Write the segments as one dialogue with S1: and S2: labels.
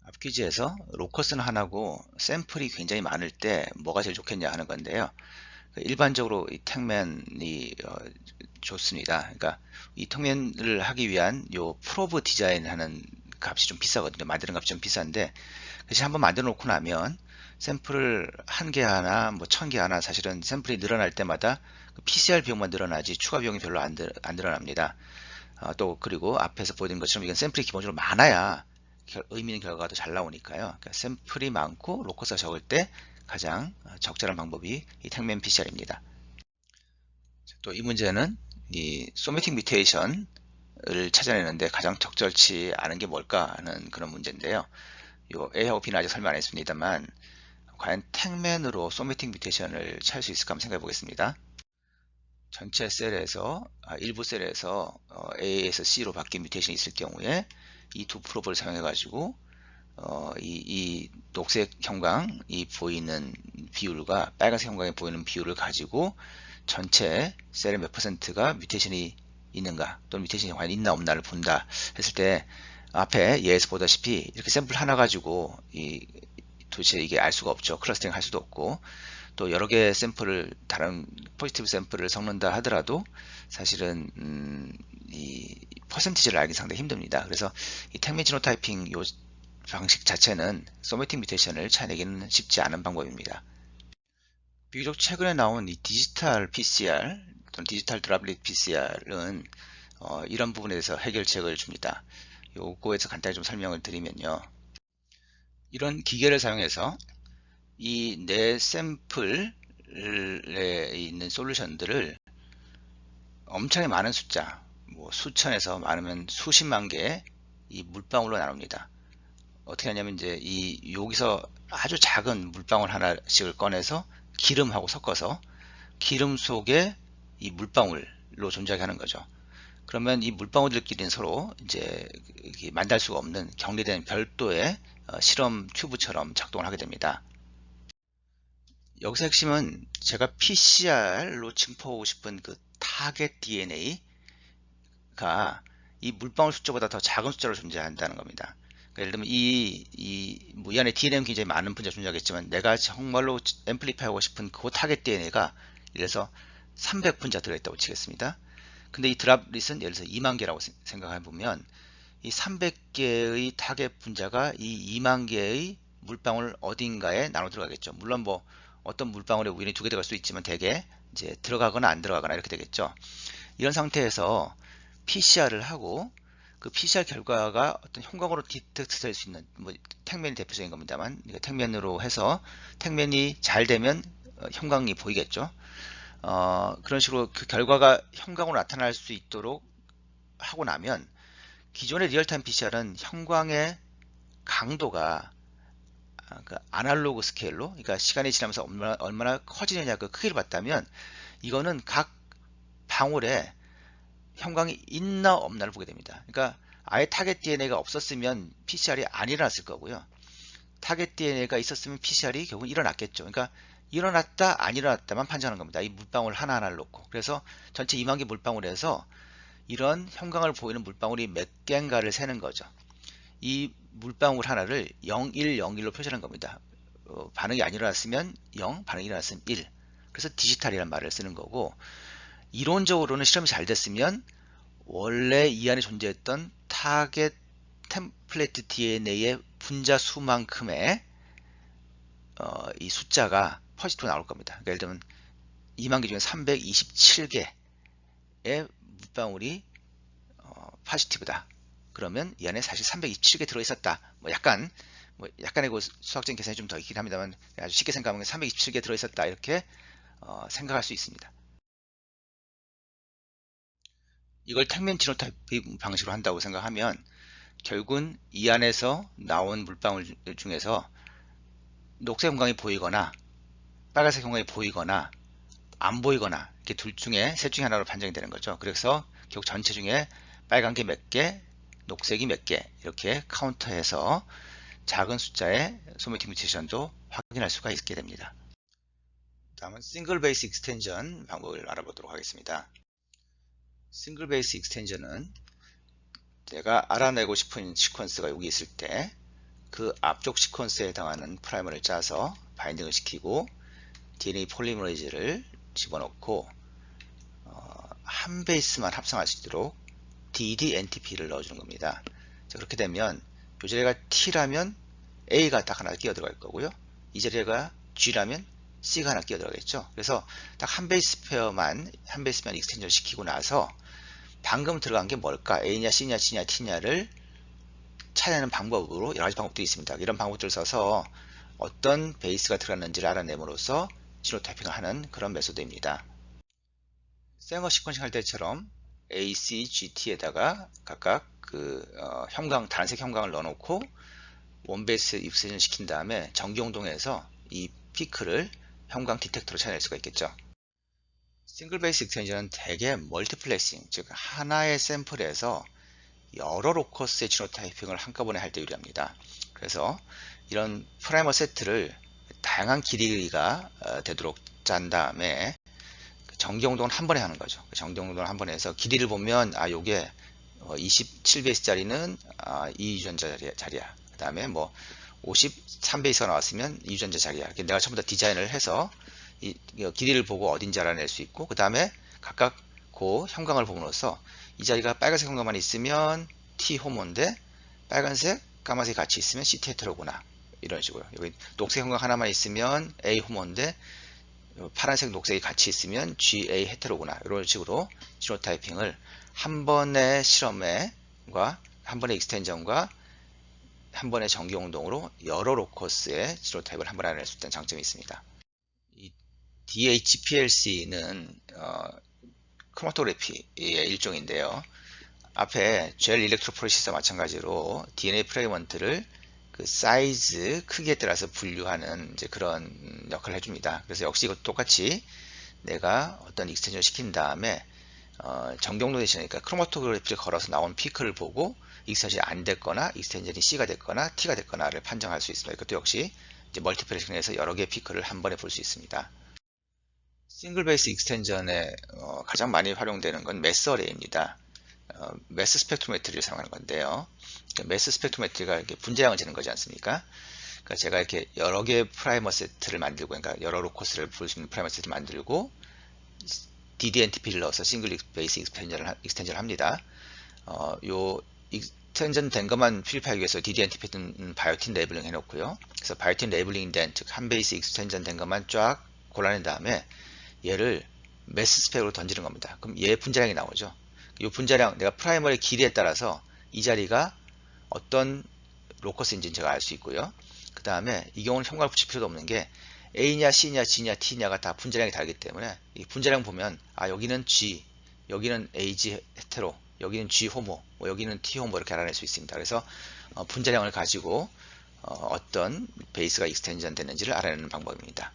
S1: 앞 퀴즈에서 로커스는 하나고 샘플이 굉장히 많을 때 뭐가 제일 좋겠냐 하는 건데요. 일반적으로 이 택맨이 좋습니다. 그러니까 이 택맨을 하기 위한 요 프로브 디자인하는 값이 좀 비싸거든요. 만드는 값이 좀 비싼데 대신 한번 만들어 놓고 나면 샘플을 한 개 하나 뭐 1000개 하나 사실은 샘플이 늘어날 때마다 그 PCR 비용만 늘어나지 추가 비용이 별로 안 늘어납니다. 또 그리고 앞에서 보여드린 것처럼 이건 샘플이 기본적으로 많아야 의미 있는 결과가 더 잘 나오니까요. 그러니까 샘플이 많고 로커스가 적을 때 가장 적절한 방법이 이 택맨 PCR입니다. 또 이 문제는 이 소매틱 뮤테이션을 찾아내는데 가장 적절치 않은 게 뭘까 하는 그런 문제인데요. 요 A하고 B는 아직 설명 안 했습니다만 과연 택맨으로 소매틱 뮤테이션을 찾을 수 있을까 한번 생각해 보겠습니다. 전체 셀에서 일부 셀에서 A에서 C로 바뀐 뮤테이션이 있을 경우에 이 두 프로브를 사용해 가지고 이 녹색 형광이 보이는 비율과 빨간색 형광이 보이는 비율을 가지고 전체 셀의 몇 퍼센트가 뮤테이션이 있는가 또는 뮤테이션이 과연 있나 없나를 본다 했을 때 앞에 예에서 보다시피 이렇게 샘플 하나 가지고 도대체 이게 알 수가 없죠. 클러스터링 할 수도 없고 또 여러 개의 샘플을 다른 포지티브 샘플을 섞는다 하더라도 사실은 이 퍼센티지를 알기 상당히 힘듭니다. 그래서 이 택민 지노타이핑 요 방식 자체는 소매틱 뮤테이션을 찾아내기는 쉽지 않은 방법입니다. 비교적 최근에 나온 이 디지털 PCR 또는 디지털 드랍릿 PCR은 이런 부분에 대해서 해결책을 줍니다. 요거에서 간단히 좀 설명을 드리면요. 이런 기계를 사용해서 이 내 샘플에 있는 솔루션들을 엄청나게 많은 숫자, 뭐 수천에서 많으면 수십만 개의 이 물방울로 나눕니다. 어떻게 하냐면 이제 이 여기서 아주 작은 물방울 하나씩을 꺼내서 기름하고 섞어서 기름 속에 이 물방울로 존재하게 하는 거죠. 그러면 이 물방울들끼리는 서로 이제 만날 수가 없는 격리된 별도의 실험 튜브처럼 작동을 하게 됩니다. 여기서 핵심은 제가 PCR로 증포하고 싶은 그 타겟 DNA가 이 물방울 숫자보다 더 작은 숫자로 존재한다는 겁니다. 그러니까 예를 들면 뭐 이 안에 DNA는 굉장히 많은 분자가 존재하겠지만 내가 정말로 앰플리파이 하고 싶은 그 타겟 DNA가 예를 들어서 300분자 들어있다고 치겠습니다. 근데 이 드랍릿은 예를 들어서 2만 개라고 생각해 보면 이 300개의 타겟 분자가 이 2만 개의 물방울 어딘가에 나눠 들어가겠죠. 물론 뭐 어떤 물방울에 우연히 두 개 들어갈 수 있지만 대개 이제 들어가거나 안 들어가거나 이렇게 되겠죠. 이런 상태에서 PCR을 하고 그 PCR 결과가 어떤 형광으로 디텍트 될 수 있는 뭐 택면이 대표적인 겁니다만 택면으로 해서 택면이 잘 되면 형광이 보이겠죠. 그런 식으로 그 결과가 형광으로 나타날 수 있도록 하고 나면 기존의 리얼타임 PCR은 형광의 강도가 그 아날로그 스케일로 그러니까 시간이 지나면서 얼마나 커지느냐 그 크기를 봤다면 이거는 각 방울에 형광이 있나 없나를 보게 됩니다. 그러니까 아예 타겟 DNA가 없었으면 PCR이 안 일어났을 거고요. 타겟 DNA가 있었으면 PCR이 결국 일어났겠죠. 그러니까 일어났다 안 일어났다만 판정하는 겁니다. 이 물방울 하나하나를 놓고. 그래서 전체 2만 개 물방울에서 이런 형광을 보이는 물방울이 몇 개인가를 세는 거죠. 이 물방울 하나를 0, 1, 0, 1로 표시하는 겁니다. 반응이 안 일어났으면 0, 반응이 일어났으면 1. 그래서 디지털이라는 말을 쓰는 거고 이론적으로는 실험이 잘 됐으면 원래 이 안에 존재했던 타겟 템플레이트 DNA의 분자 수만큼의 이 숫자가 퍼지티브 나올 겁니다. 그러니까 예를 들면 2만 개 중에 327개의 물방울이 포지티브다. 그러면 이 안에 사실 327개 들어있었다. 뭐 약간의 그 수학적인 계산이 좀 더 있긴 합니다만 아주 쉽게 생각하면 327개 들어있었다 이렇게 생각할 수 있습니다. 이걸 택면 지노타입 방식으로 한다고 생각하면 결국은 이 안에서 나온 물방울 중에서 녹색 형광이 보이거나 빨간색 형광이 보이거나 안 보이거나 이렇게 둘 중에 셋 중에 하나로 판정이 되는 거죠. 그래서 결국 전체 중에 빨간 게 몇 개, 녹색이 몇 개 이렇게 카운터해서 작은 숫자의 소매팅 뮤테이션도 확인할 수가 있게 됩니다. 다음은 싱글 베이스 익스텐션 방법을 알아보도록 하겠습니다. 싱글 베이스 익스텐션은 내가 알아내고 싶은 시퀀스가 여기 있을 때 그 앞쪽 시퀀스에 해당하는 프라이머를 짜서 바인딩을 시키고 DNA 폴리머레이즈를 집어넣고 한 베이스만 합성할 수 있도록 DDNTP를 넣어주는 겁니다. 자, 그렇게 되면 이 자리가 T라면 A가 딱 하나 끼어 들어갈 거고요. 이 자리가 G라면 C가 하나 끼어 들어가겠죠. 그래서 딱 한 베이스 페어만 익스텐션 시키고 나서 방금 들어간 게 뭘까? A냐 C냐 G냐 T냐를 찾아내는 방법으로 여러 가지 방법들이 있습니다. 이런 방법들을 써서 어떤 베이스가 들어갔는지를 알아냄으로써 지노타이핑을 하는 그런 메소드입니다. 생어 시퀀싱 할 때처럼 A, C, G, T에다가 각각 단색 형광을 넣어놓고 원베이스 익스텐션 시킨 다음에 전기용동에서 이 피크를 형광 디텍터로 찾아낼 수가 있겠죠. 싱글 베이스 익스텐션은 대개 멀티플렉싱, 즉 하나의 샘플에서 여러 로커스의 지노타이핑을 한꺼번에 할 때 유리합니다. 그래서 이런 프라이머 세트를 다양한 길이가 되도록 짠 다음에 전기용동을 한 번에 하는 거죠. 전기용동을 한 번에 해서 길이를 보면 요게 27베이스짜리는 이 유전자 자리야. 그 다음에 뭐 53베이스가 나왔으면 이 유전자 자리야. 내가 전부 다 디자인을 해서 이 길이를 보고 어딘지 알아낼 수 있고, 그 다음에 각각 그 형광을 보므로써 이 자리가 빨간색 형광만 있으면 T 호모인데 빨간색, 까만색이 같이 있으면 CT 헤테로구나. 이런 식으로. 여기 녹색 형광 하나만 있으면 A 호모인데 파란색, 녹색이 같이 있으면 GA 헤테로구나. 이런 식으로 지노타이핑을 한 번의 실험과 한 번의 익스텐전과 한 번의 전기용동으로 여러 로커스의 지노타입을 한 번에 알아낼 수 있다는 장점이 있습니다. 이 DHPLC는 크로마토그래피의 일종인데요. 앞에 젤 일렉트로포레시스와 마찬가지로 DNA 프래그먼트를 그 사이즈, 크기에 따라서 분류하는 이제 그런 역할을 해줍니다. 그래서 역시 이것도 똑같이 내가 어떤 익스텐션을 시킨 다음에 전경로 대신이니까 크로마토그래피를 걸어서 나온 피크를 보고 익스텐션이 안 됐거나 익스텐션이 C가 됐거나 T가 됐거나를 판정할 수 있습니다. 이것도 역시 이제 멀티플렉싱에서 여러 개의 피크를 한 번에 볼 수 있습니다. 싱글 베이스 익스텐션에 가장 많이 활용되는 건 매스 어레이입니다. 매스 스펙트로메트리를 사용하는 건데요. 매스 스펙트로메트리가 이렇게 분자량을 재는 거지 않습니까? 그러니까 제가 이렇게 여러 개의 프라이머 세트를 만들고, 그러니까 여러 로커스를 볼 수 있는 프라이머 세트를 만들고 DDNTP를 넣어서 싱글 베이스 익스텐션을 합니다. 요 익스텐션 된 것만 필입하기 위해서 DDNTP는 바이오틴 레이블링 해놓고요. 그래서 바이오틴 레이블링 된, 즉 한 베이스 익스텐션 된 것만 쫙 골라낸 다음에 얘를 매스 스펙으로 던지는 겁니다. 그럼 얘 분자량이 나오죠. 이 분자량, 내가 프라이머의 길이에 따라서 이 자리가 어떤 로커스인지는 제가 알 수 있고요. 그 다음에 이 경우는 형광을 붙일 필요도 없는 게 A냐 C냐 G냐 T냐가 다 분자량이 다르기 때문에 이 분자량 보면 여기는 G, 여기는 AG 헤테로, 여기는 G 호모, 뭐 여기는 T 호모 이렇게 알아낼 수 있습니다. 그래서 분자량을 가지고 어떤 베이스가 익스텐션 됐는지를 알아내는 방법입니다.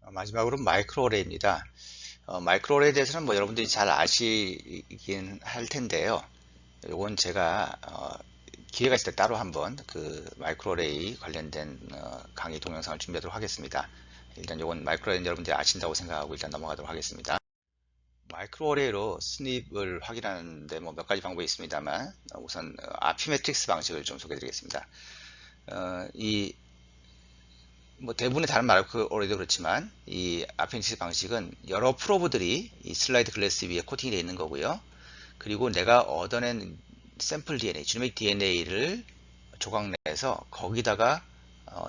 S1: 마지막으로 마이크로어레이입니다. 마이크로어레이에 대해서는 뭐 여러분들이 잘 아시긴 할 텐데요. 이건 제가 기회가 있을 때 따로 한번 그 마이크로어레이 관련된 강의 동영상을 준비하도록 하겠습니다. 일단 이건 마이크로어레이 여러분들이 아신다고 생각하고 일단 넘어가도록 하겠습니다. 마이크로어레이로 스닙을 확인하는데 뭐 몇 가지 방법이 있습니다만 우선 아피메트릭스 방식을 좀 소개해 드리겠습니다. 뭐 대부분의 다른 마이크로어레이도 그렇지만 이 아피메트릭스 방식은 여러 프로브들이 이 슬라이드 글래스 위에 코팅이 되어 있는 거고요. 그리고 내가 얻어낸 샘플 DNA, 지노믹 DNA를 조각내서 거기다가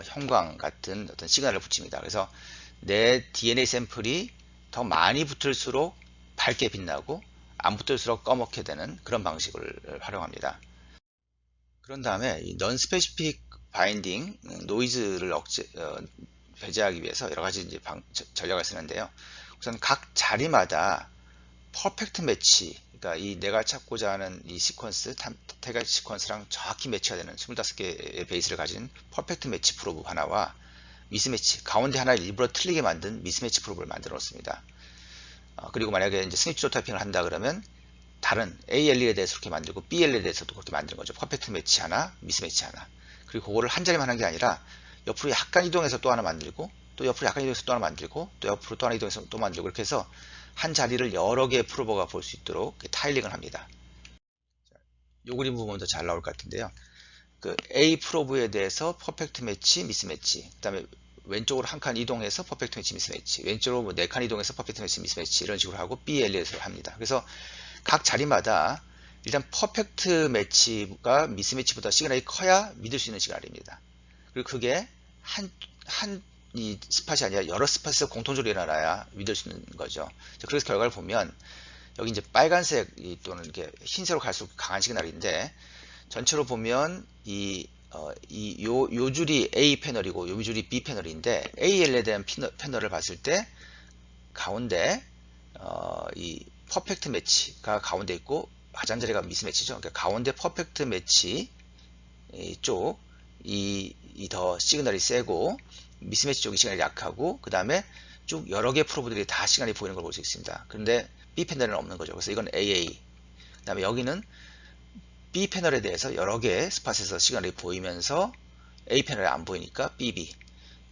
S1: 형광 같은 어떤 시그널을 붙입니다. 그래서 내 DNA 샘플이 더 많이 붙을수록 밝게 빛나고 안 붙을수록 검게 되는 그런 방식을 활용합니다. 그런 다음에 이 non-specific binding 노이즈를 배제하기 위해서 여러 가지 이제 전략을 쓰는데요. 우선 각 자리마다 퍼펙트 매치, 그러니까 이 내가 찾고자 하는 이 시퀀스, 태그 시퀀스랑 정확히 매치가 되는 25개의 베이스를 가진 퍼펙트 매치 프로브 하나와 미스매치, 가운데 하나를 일부러 틀리게 만든 미스매치 프로브를 만들어 놓습니다. 그리고 만약에 이제 스닙 지노타이핑을 한다 그러면 다른 ALE에 대해서 그렇게 만들고 BLE에 대해서도 그렇게 만드는 거죠. 퍼펙트 매치 하나, 미스매치 하나. 그리고 그거를 한 자리만 하는 게 아니라 옆으로 약간 이동해서 또 하나 만들고, 또 옆으로 약간 이동해서 또 하나 만들고, 또 옆으로 또 하나 이동해서 또 만들고, 이렇게 해서 한 자리를 여러 개의 프로버가 볼 수 있도록 타일링을 합니다. 요 그림 보면 더 잘 나올 것 같은데요. 그 A 프로브에 대해서 퍼펙트 매치, 미스매치, 그 다음에 왼쪽으로 한 칸 이동해서 퍼펙트 매치, 미스매치, 왼쪽으로 뭐 4칸 이동해서 퍼펙트 매치, 미스매치 이런 식으로 하고 BL에서 합니다. 그래서 각 자리마다 일단 퍼펙트 매치가 미스매치보다 시그널이 커야 믿을 수 있는 시그널입니다. 그리고 그게 이 스팟이 아니라 여러 스팟에서 공통적으로 일어나야 믿을 수 있는 거죠. 그래서 결과를 보면 여기 이제 빨간색 또는 이렇게 흰색으로 갈수록 강한 시그널인데 전체로 보면 요 줄이 A 패널이고 요 줄이 B 패널인데 AL에 대한 패널을 봤을 때 가운데 이 퍼펙트 매치가 가운데 있고 가장자리가 미스매치죠. 그러니까 가운데 퍼펙트 매치 쪽이 더 시그널이 세고 미스매치 쪽이 시그널이 약하고 그 다음에 쭉 여러 개의 프로브들이 다 시그널이 보이는 걸 볼 수 있습니다. 그런데 B 패널은 없는 거죠. 그래서 이건 AA. 그 다음에 여기는 B 패널에 대해서 여러 개의 스팟에서 시그널이 보이면서 A 패널에 안 보이니까 BB.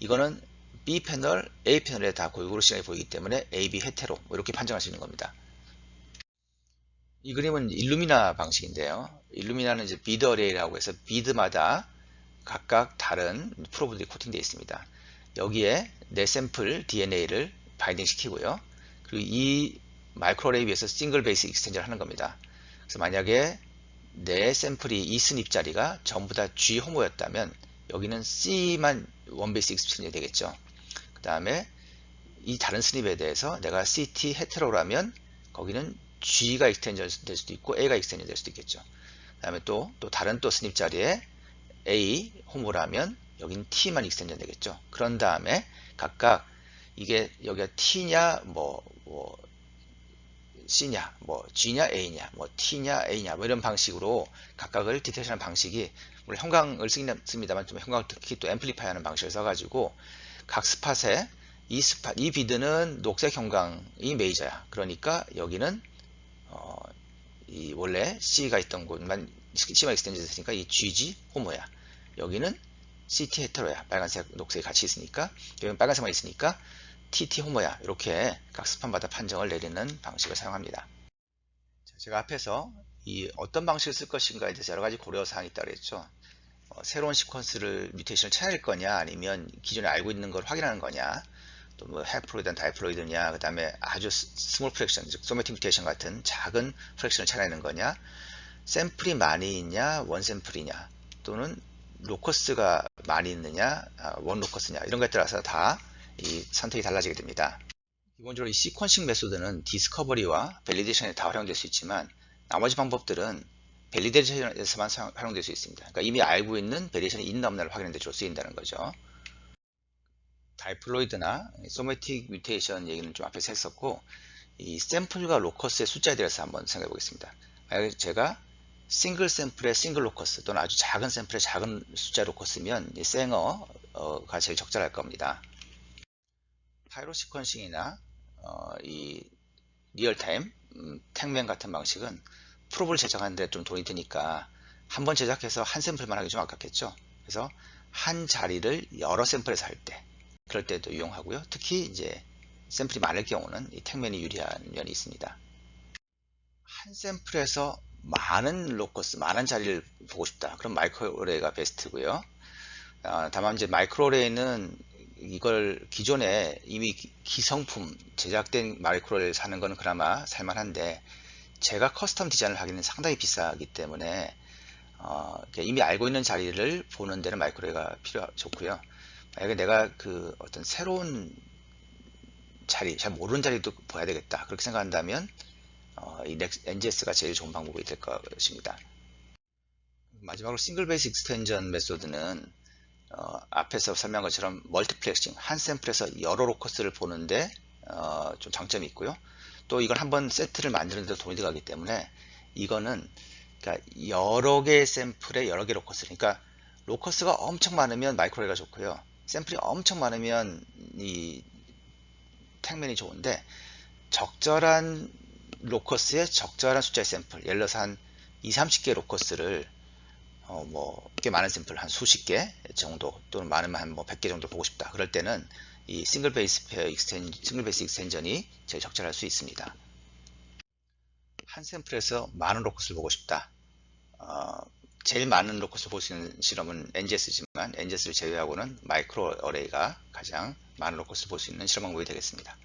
S1: 이거는 B 패널, A 패널에 다 골고루 시그널이 보이기 때문에 AB 헤테로 이렇게 판정할 수 있는 겁니다. 이 그림은 일루미나 방식인데요. 일루미나는 이제 비드 어레이라고 해서 비드마다 각각 다른 프로브들이 코팅되어 있습니다. 여기에 내 샘플 DNA를 바이딩 시키고요. 그리고 이 마이크로 어레이 위해서 싱글 베이스 익스텐저를 하는 겁니다. 그래서 만약에 내 샘플이 이 스닙 자리가 전부 다 G 호모였다면 여기는 C만 원 베이스 익스텐전이 되겠죠. 그 다음에 이 다른 스닙에 대해서 내가 CT 헤테로라면 거기는 G가 익스텐전 될 수도 있고 A가 익스텐전 될 수도 있겠죠. 그 다음에 또 다른 스닙 자리에 A 호모라면 여기는 T만 익스텐전 되겠죠. 그런 다음에 각각 이게 여기가 T냐 뭐 C냐 뭐 G냐 A냐 뭐 T냐 A냐 뭐 이런 방식으로 각각을 디텍션하는 방식이 물론 형광을 쓰긴 씁니다만 좀 형광을 특히 또 앰플리파이 하는 방식을 써가지고 각 스팟에 이 비드는 녹색 형광이 메이저야. 그러니까 여기는 이 원래 C가 있던 곳만 C만 익스텐전 됐으니까 이 GG 호모야. 여기는 CT 헤테로야. 빨간색, 녹색이 같이 있으니까 여기는 빨간색만 있으니까 TT 호모야. 이렇게 각 스팟마다 판정을 내리는 방식을 사용합니다. 제가 앞에서 이 어떤 방식을 쓸 것인가에 대해서 여러 가지 고려 사항이 있다고 했죠. 새로운 시퀀스를 뮤테이션을 찾을 거냐 아니면 기존에 알고 있는 걸 확인하는 거냐 또 뭐 헬프로이드나 다이플로이드냐 그 다음에 아주 스몰 프랙션 즉 소매틱 뮤테이션 같은 작은 프랙션을 찾아내는 거냐 샘플이 많이 있냐 원 샘플이냐 또는 로커스가 많이 있느냐 원 로커스냐 이런 것에 따라서 다 이 선택이 달라지게 됩니다. 기본적으로 이 시퀀싱 메소드는 디스커버리와 밸리데이션에 다 활용될 수 있지만 나머지 방법들은 밸리데이션에서만 활용될 수 있습니다. 그러니까 이미 알고 있는 밸리데이션이 있나 없나를 확인하는 데 주로 쓰인다는 거죠. 다이플로이드나 소매틱 뮤테이션 얘기는 좀 앞에서 했었고 이 샘플과 로커스의 숫자에 대해서 한번 생각해 보겠습니다. 만약에 제가 싱글 샘플의 싱글 로커스 또는 아주 작은 샘플의 작은 숫자 로커스면 이 생어가 제일 적절할 겁니다. 파이로 시퀀싱이나 이 리얼타임 택맨 같은 방식은 프로브를 제작하는데 좀 돈이 드니까 한번 제작해서 한 샘플만 하기 좀 아깝겠죠. 그래서 한 자리를 여러 샘플에서 할 때 그럴 때도 이용하고요. 특히 이제 샘플이 많을 경우는 이 택맨이 유리한 면이 있습니다. 한 샘플에서 많은 로커스, 많은 자리를 보고 싶다. 그럼 마이크로레이가 베스트고요. 다만 이제 마이크로레이는 이걸 기존에 이미 기성품 제작된 마이크로레이를 사는 거는 그나마 살만한데 제가 커스텀 디자인을 하기는 상당히 비싸기 때문에 이미 알고 있는 자리를 보는 데는 마이크로레이가 좋고요. 만약에 내가 그 어떤 새로운 자리, 잘 모르는 자리도 봐야 되겠다 그렇게 생각한다면 이 NGS가 제일 좋은 방법이 될 것입니다. 마지막으로 싱글 베이스 익스텐전 메소드는 앞에서 설명한 것처럼 멀티플렉싱, 한 샘플에서 여러 로커스를 보는데 좀 장점이 있고요. 또 이건 한번 세트를 만드는 데 돈이 들어가기 때문에 이거는 그러니까 여러 개의 샘플에 여러 개 로커스, 그러니까 로커스가 엄청 많으면 마이크로레이가 좋고요. 샘플이 엄청 많으면 이 택맨이 좋은데 적절한 로커스에 적절한 숫자의 샘플, 예를 들어서 한 20-30개 로커스를 꽤 많은 샘플 한 수십 개 정도 또는 많으면 한 100개 정도 보고 싶다. 그럴 때는 이 싱글 베이스 익스텐전이 제일 적절할 수 있습니다. 한 샘플에서 많은 로커스를 보고 싶다. 제일 많은 로컷을 볼 수 있는 실험은 NGS지만 NGS를 제외하고는 마이크로 어레이가 가장 많은 로컷을 볼 수 있는 실험 방법이 되겠습니다.